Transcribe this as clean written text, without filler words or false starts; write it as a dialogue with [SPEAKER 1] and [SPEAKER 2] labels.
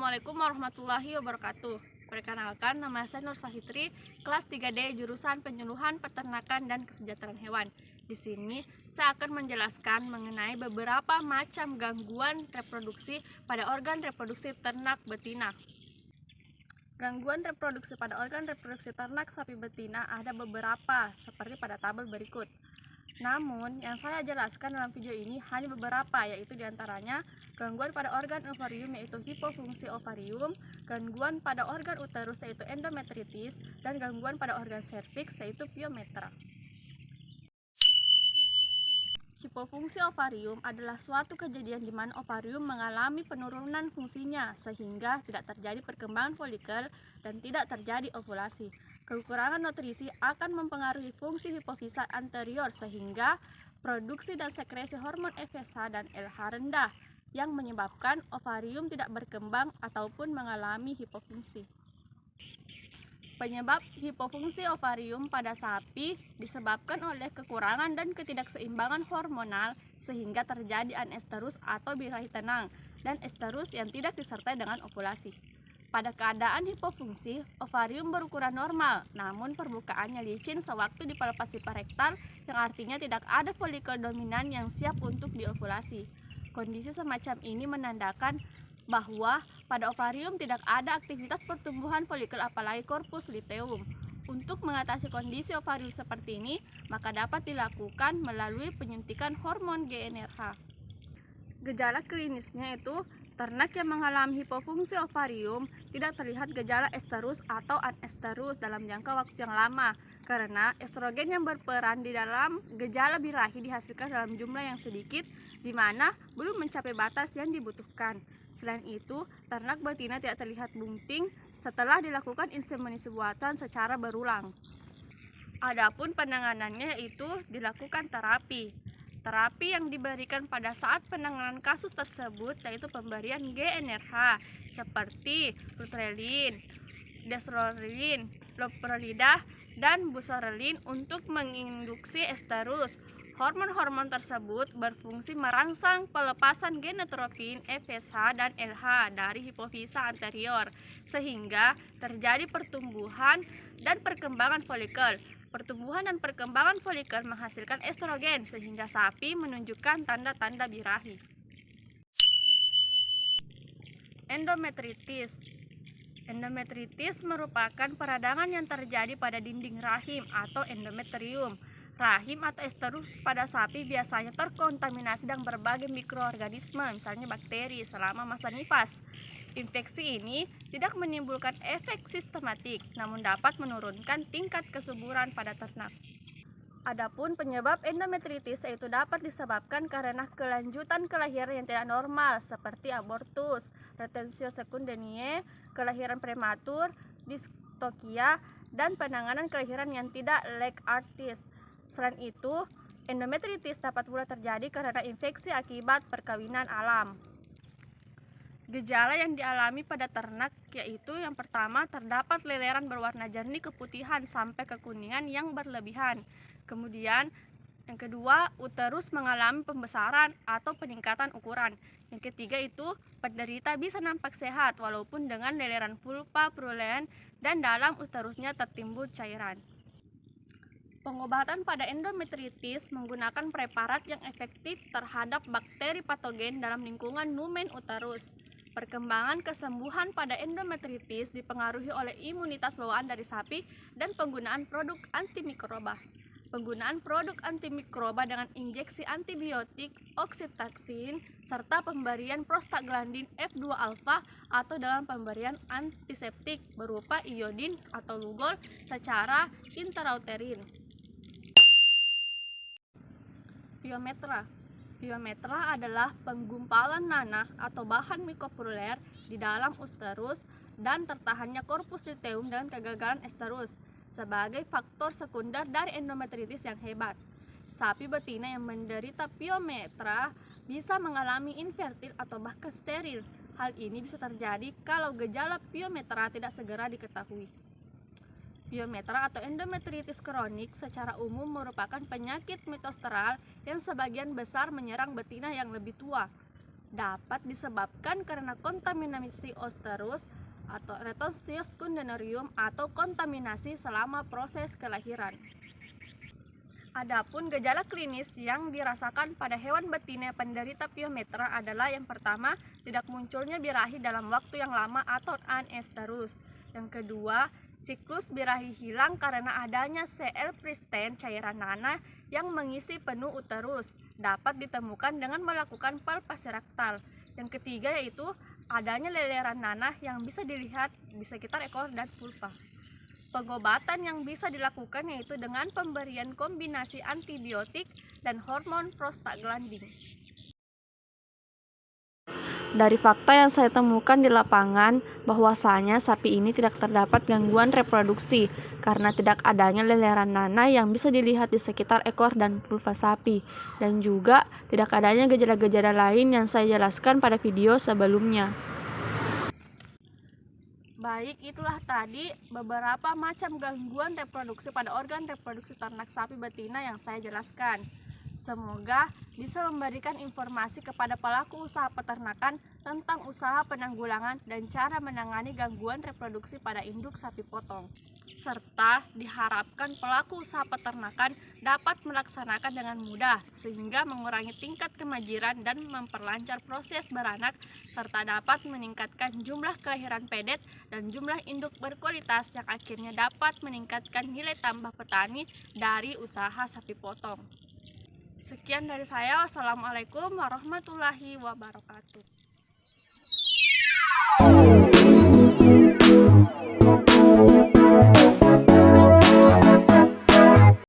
[SPEAKER 1] Assalamualaikum warahmatullahi wabarakatuh. Perkenalkan, nama saya Nur Sahitri, kelas 3D jurusan Penyuluhan Peternakan dan Kesejahteraan Hewan. Di sini saya akan menjelaskan mengenai beberapa macam gangguan reproduksi pada organ reproduksi ternak betina. Gangguan reproduksi pada organ reproduksi ternak sapi betina ada beberapa, seperti pada tabel berikut. Namun, yang saya jelaskan dalam video ini hanya beberapa, yaitu diantaranya gangguan pada organ ovarium yaitu hipofungsi ovarium, gangguan pada organ uterus yaitu endometritis, dan gangguan pada organ serviks yaitu pyometra. Hipofungsi ovarium adalah suatu kejadian di mana ovarium mengalami penurunan fungsinya sehingga tidak terjadi perkembangan folikel dan tidak terjadi ovulasi. Kekurangan nutrisi akan mempengaruhi fungsi hipofisa anterior sehingga produksi dan sekresi hormon FSH dan LH rendah yang menyebabkan ovarium tidak berkembang ataupun mengalami hipofungsi. Penyebab hipofungsi ovarium pada sapi disebabkan oleh kekurangan dan ketidakseimbangan hormonal sehingga terjadi anestrus atau birahi tenang dan estrus yang tidak disertai dengan ovulasi. Pada keadaan hipofungsi, ovarium berukuran normal, namun permukaannya licin sewaktu dipalepasi parektal yang artinya tidak ada folikel dominan yang siap untuk diovulasi. Kondisi semacam ini menandakan bahwa pada ovarium tidak ada aktivitas pertumbuhan folikel apalagi korpus luteum. Untuk mengatasi kondisi ovarium seperti ini, maka dapat dilakukan melalui penyuntikan hormon GnRH. Gejala klinisnya itu ternak yang mengalami hipofungsi ovarium tidak terlihat gejala estrus atau anestrus dalam jangka waktu yang lama karena estrogen yang berperan di dalam gejala birahi dihasilkan dalam jumlah yang sedikit di mana belum mencapai batas yang dibutuhkan. Selain itu, ternak betina tidak terlihat bunting setelah dilakukan inseminasi buatan secara berulang. Adapun penanganannya yaitu dilakukan terapi. Terapi yang diberikan pada saat penanganan kasus tersebut yaitu pemberian GnRH seperti luteolin, desoxyribonucleic, loperamida, dan buserelin untuk menginduksi estrus. Hormon-hormon tersebut berfungsi merangsang pelepasan genetrofin FSH dan LH dari hipofisa anterior sehingga terjadi pertumbuhan dan perkembangan folikel. Pertumbuhan dan perkembangan folikel menghasilkan estrogen sehingga sapi menunjukkan tanda-tanda birahi. Endometritis. Endometritis merupakan peradangan yang terjadi pada dinding rahim atau endometrium. Rahim atau estrus pada sapi biasanya terkontaminasi dengan berbagai mikroorganisme, misalnya bakteri, selama masa nifas. Infeksi ini tidak menimbulkan efek sistematik, namun dapat menurunkan tingkat kesuburan pada ternak. Adapun penyebab endometritis yaitu dapat disebabkan karena kelanjutan kelahiran yang tidak normal seperti abortus, retensio secundariae, kelahiran prematur, distokia, dan penanganan kelahiran yang tidak leg artis. Selain itu, endometritis dapat pula terjadi karena infeksi akibat perkawinan alam. Gejala yang dialami pada ternak yaitu yang pertama terdapat leleran berwarna jernih keputihan sampai kekuningan yang berlebihan. Kemudian yang kedua, uterus mengalami pembesaran atau peningkatan ukuran. Yang ketiga itu penderita bisa nampak sehat walaupun dengan leleran vulva purulent dan dalam uterusnya tertimbul cairan. Pengobatan pada endometritis menggunakan preparat yang efektif terhadap bakteri patogen dalam lingkungan lumen uterus. Perkembangan kesembuhan pada endometritis dipengaruhi oleh imunitas bawaan dari sapi dan penggunaan produk antimikroba. Penggunaan produk antimikroba dengan injeksi antibiotik, oksitaksin, serta pemberian prostaglandin F2 alfa atau dalam pemberian antiseptik berupa iodin atau lugol secara intrauterin. Pyometra. Pyometra adalah penggumpalan nanah atau bahan mikopuruler di dalam uterus dan tertahannya korpus luteum dengan kegagalan estrus sebagai faktor sekunder dari endometritis yang hebat. Sapi betina yang menderita pyometra bisa mengalami infertil atau bahkan steril. Hal ini bisa terjadi kalau gejala pyometra tidak segera diketahui. Pyometra atau endometritis kronik secara umum merupakan penyakit mitosteral yang sebagian besar menyerang betina yang lebih tua. dapat disebabkan karena kontaminasi Oosterus atau Retostius-Cundonarium atau kontaminasi selama proses kelahiran. Adapun gejala klinis yang dirasakan pada hewan betina penderita pyometra adalah yang pertama, tidak munculnya birahi dalam waktu yang lama atau anesterus. Yang kedua, siklus birahi hilang karena adanya sel pristen cairan nanah yang mengisi penuh uterus. Dapat ditemukan dengan melakukan palpasi rektal. Yang ketiga yaitu adanya leleran nanah yang bisa dilihat di sekitar ekor dan pulpa. Pengobatan yang bisa dilakukan yaitu dengan pemberian kombinasi antibiotik dan hormon prostaglandin. Dari fakta yang saya temukan di lapangan, bahwasanya sapi ini tidak terdapat gangguan reproduksi karena tidak adanya leleran nanah yang bisa dilihat di sekitar ekor dan pulpa sapi, dan juga tidak adanya gejala-gejala lain yang saya jelaskan pada video sebelumnya. Baik, itulah tadi beberapa macam gangguan reproduksi pada organ reproduksi ternak sapi betina yang saya jelaskan. Semoga bisa memberikan informasi kepada pelaku usaha peternakan tentang usaha penanggulangan dan cara menangani gangguan reproduksi pada induk sapi potong. Serta diharapkan pelaku usaha peternakan dapat melaksanakan dengan mudah sehingga mengurangi tingkat kemajiran dan memperlancar proses beranak serta dapat meningkatkan jumlah kelahiran pedet dan jumlah induk berkualitas yang akhirnya dapat meningkatkan nilai tambah petani dari usaha sapi potong. Sekian dari saya. Wassalamualaikum warahmatullahi wabarakatuh.